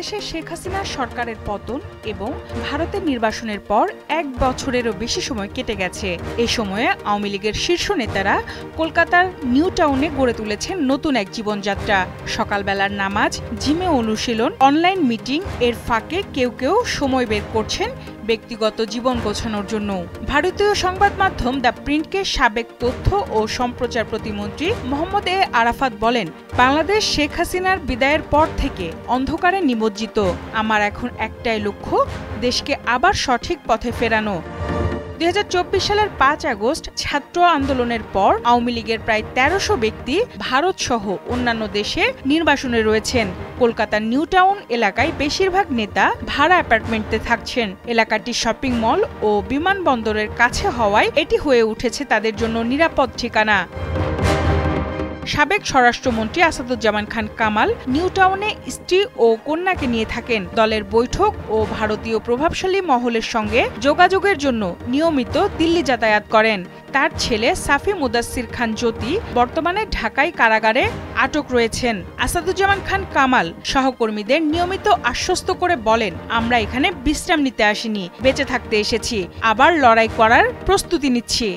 বাংলাদেশে শেখ হাসিনা সরকারের পতন এবং ভারতের নির্বাসনের পর 1 বছরেরও বেশি সময় কেটে গেছে। এই সময়ে আওয়ামী লীগের শীর্ষ নেতারা কলকাতার নিউ টাউনে গড়ে তুলেছেন নতুন এক জীবনযাত্রা। সকালবেলার নামাজ, জিমে অনুশীলন, অনলাইন মিটিং এর ফাঁকে কেউ কেউ সময় বের করছেন ব্যক্তিগত জীবন গোছানোর জন্য। ভারতীয় সংবাদ মাধ্যম দ্য প্রিন্টকে সাবেক তথ্য ও সম্প্রচার প্রতিমন্ত্রী মোহাম্মদ এ আরাফাত বলেন, বাংলাদেশ শেখ হাসিনার বিদায়ের পর থেকে অন্ধকারে নিমজ্জিত। আমার এখন একটাই লক্ষ্য, দেশকে আবার সঠিক পথে ফেরানো। 2024 সালের 5 আগস্ট ছাত্র আন্দোলনের পর আওয়ামী লীগের প্রায় 1300 ব্যক্তি ভারত সহ অন্যান্য দেশে নির্বাসনে রয়েছেন। কলকাতার নিউ টাউন এলাকায় বেশিরভাগ নেতা ভাড়া অ্যাপার্টমেন্টে থাকছেন। এলাকাটি শপিং মল ও বিমানবন্দরের কাছে হওয়ায় এটি হয়ে উঠেছে তাদের জন্য নিরাপদ ঠিকানা। সাবেক স্বরাষ্ট্রমন্ত্রী আসাদুজ্জামান খান কামাল নিউ টাউনে স্ত্রী ও কন্যাকে নিয়ে থাকেন। দলের বৈঠক ও ভারতীয় প্রভাবশালী মহলের সঙ্গে যোগাযোগের জন্য নিয়মিত দিল্লি যাতায়াত করেন। তার ছেলে সাফি মুদাসসির খান জ্যোতি বর্তমানে ঢাকায় কারাগারে আটক রয়েছেন। আসাদুজ্জামান খান কামাল সহকর্মীদের নিয়মিত আশ্বস্ত করে বলেন, আমরা এখানে বিশ্রাম নিতে আসিনি, বেঁচে থাকতে এসেছি, আবার লড়াই করার প্রস্তুতি নিচ্ছি।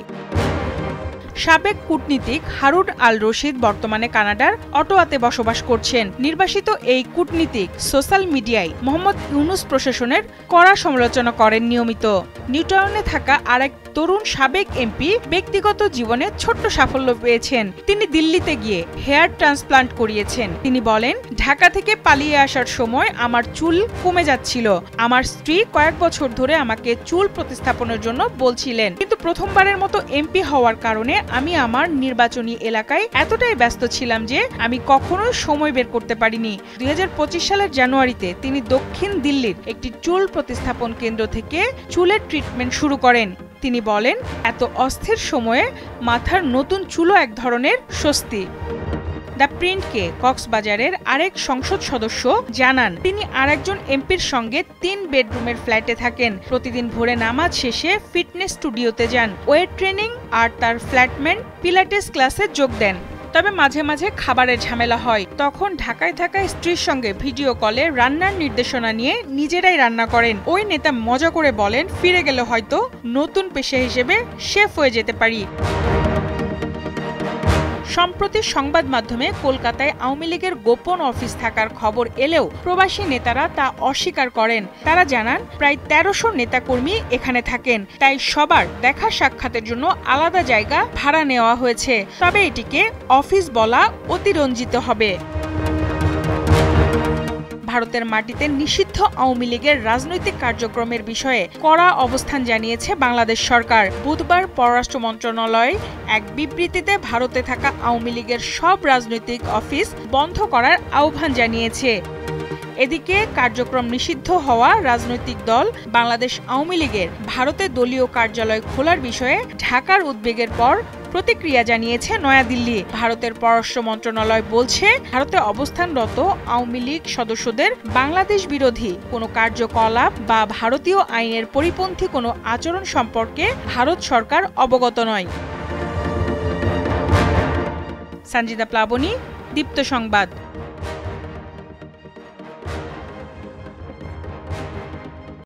সাবেক কূটনীতিক হারুন আল রশিদ বর্তমানে কানাডার অটোয়াতে বসবাস করছেন। নির্বাসিত এই কূটনীতিক সোশ্যাল মিডিয়ায় মোহাম্মদ ইউনূস প্রশাসনের কড়া সমালোচনা করেন নিয়মিত। নিউটাউনে থাকা আরেক তরুণ সাবেক এমপি ব্যক্তিগত জীবনে ছোট্ট সাফল্য পেয়েছেন। তিনি দিল্লিতে গিয়ে হেয়ার ট্রান্সপ্লান্ট করিয়েছেন। তিনি বলেন, ঢাকা থেকে পালিয়ে আসার সময় আমার চুল কমে যাচ্ছিল। আমার স্ত্রী কয়েক বছর ধরে আমাকে চুল প্রতিস্থাপনের জন্য বলছিলেন, কিন্তু প্রথমবারের মতো এমপি হওয়ার কারণে আমি আমার নির্বাচনী এলাকায় এতটাই ব্যস্ত ছিলাম যে আমি কখনোই সময় বের করতে পারিনি। 2025 সালের জানুয়ারিতে তিনি দক্ষিণ দিল্লির একটি চুল প্রতিস্থাপন কেন্দ্র থেকে চুলের ট্রিটমেন্ট শুরু করেন। তিনি বলেন, এত অস্থির সময়ে মাথার নতুন চুলও এক ধরনের স্বস্তি। দ্য প্রিন্টকে কক্সবাজারের আরেক সংসদ সদস্য জানান, তিনি আরেকজন এমপির সঙ্গে 3 বেডরুমের ফ্ল্যাটে থাকেন। প্রতিদিন ভোরে নামাজ শেষে ফিটনেস স্টুডিওতে যান, ওয়েট ট্রেনিং আর তার ফ্ল্যাটমেট পিলাটেস ক্লাসে যোগ দেন। তবে মাঝে মাঝে খাবারের ঝামেলা হয়। তখন ঢাকায় থাকা স্ত্রীর সঙ্গে ভিডিও কলে রান্নার নির্দেশনা নিয়ে নিজেরাই রান্না করেন। ওই নেতা মজা করে বলেন, ফিরে গেলে হয়তো নতুন পেশা হিসেবে শেফ হয়ে যেতে পারি। সম্প্রতি সংবাদ মাধ্যমে কলকাতায় আওয়ামী লীগের গোপন অফিস থাকার খবর এলেও প্রবাসী নেতারা তা অস্বীকার করেন। তারা জানান, প্রায় 1300 নেতাকর্মী এখানে থাকেন, তাই সবার দেখা সাক্ষাতের জন্য আলাদা জায়গা ভাড়া নেওয়া হয়েছে। তবে এটিকে অফিস বলা অতিরঞ্জিত হবে। ভারতের মাটিতে নিষিদ্ধ আওয়ামী লীগের রাজনৈতিক কার্যক্রমের বিষয়ে কড়া অবস্থান জানিয়েছে বাংলাদেশ সরকার। বুধবার পররাষ্ট্র মন্ত্রণালয় এক বিবৃতিতে ভারতে থাকা আওয়ামী লীগের সব রাজনৈতিক অফিস বন্ধ করার আহ্বান জানিয়েছে। এদিকে কার্যক্রম নিষিদ্ধ হওয়া রাজনৈতিক দল বাংলাদেশ আওয়ামী লীগের ভারতে দলীয় কার্যালয় খোলার বিষয়ে ঢাকার উদ্বেগের পর প্রতিক্রিয়া জানিয়েছে নয়াদিল্লি। ভারতের পররাষ্ট্র মন্ত্রণালয় বলছে, ভারতে অবস্থানরত আওয়ামী লীগ সদস্যদের বাংলাদেশ বিরোধী কোনো কার্যকলাপ বা ভারতীয় আইনের পরিপন্থী কোনো আচরণ সম্পর্কে ভারত সরকার অবগত নয়। সঞ্জিদা প্লাবনী, দীপ্ত সংবাদ।